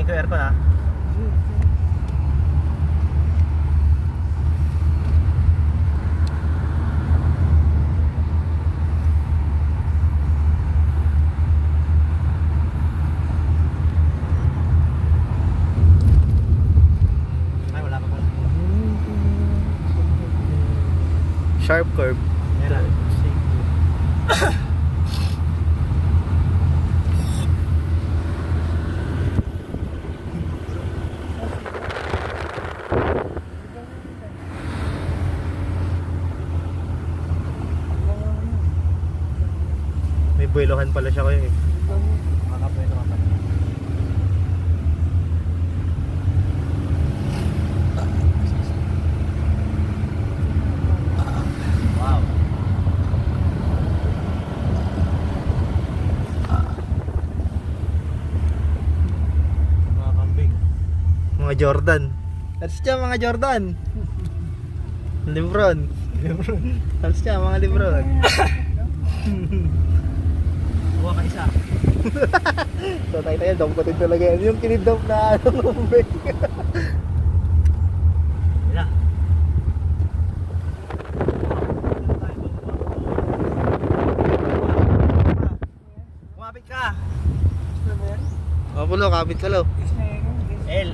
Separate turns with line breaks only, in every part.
Patayin ko yung aircon ha. Ay, wala pa pala.
Sharp curve.
Yan lang.
May buwelohan pala siya kayo eh.
Makakabuelo ka pa. Wow. Mga kambing.
Mga Jordan. That's siya mga Jordan. Lebron. That's siya mga Lebron.
Buwa ka isa.
So tayo damputin talaga yan. Yung kinidamp na kambing.
Yan. Kumapit ka.
O pulo, kapit ka lo.
L,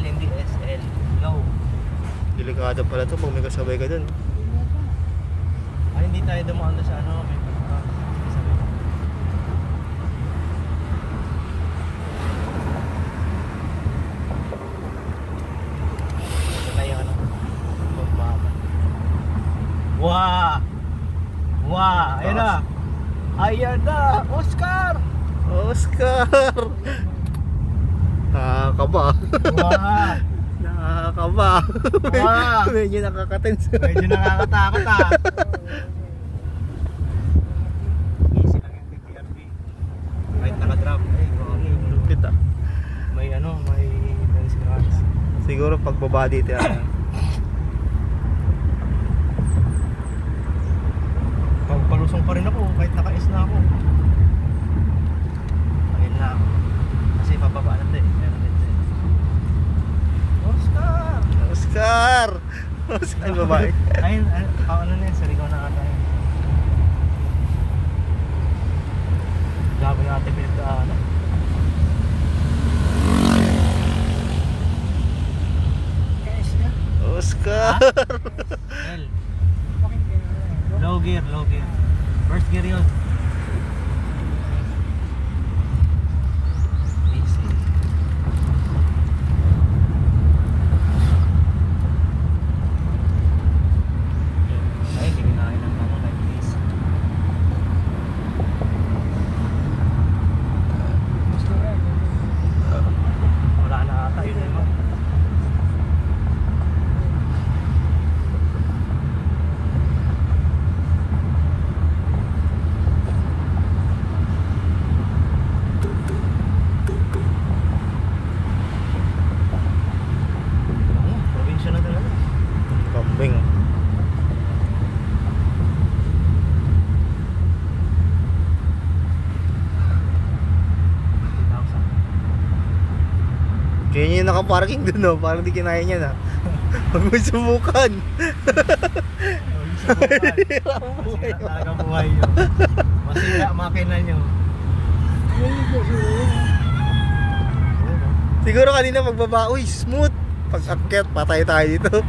hindi S, L. Low.
Delikado pala to pag may kasabay ka dun.
Ay, hindi tayo dumaan doon sa ano. May sabi. Ito na yung ano. Pagbaba. Wow! Wow! Ayan na! Ayan na! Oscar!
Oscar! Nakakaba.
Wow!
Nakakaba.
Wow!
Medyo nakakatense.
Medyo nakakatakot ah. Easy lang yung TTRB. Kahit naka-drop. Ay,
Lupit ah.
may ano, may scratch.
Siguro pagbaba dito yan.
Palusong pa rin ako kahit naka-S na ako. Ayun na ako. Kasi pababa na din. Oscar!
Oscar! Oscar, ay babae.
Ayun, ano na yun, sarigaw na ata yun. Gabi nga ate pinagdaanan. S niya?
Oscar!
L. Low gear, low gear. First gear yun. Easy. Ay, hindi kinain ng ano, like this. Wala na ata, yun naman. Probinsya na talaga.
Kambing. Kaya niya yung nakaparking dun no, parang di kinaya niya na. Huwag mo subukan.
Masira talaga buhay nyo. Masira makina nyo.
Siguro kanina pagbaba, uy, smooth. Pag akyat, patay tayo dito.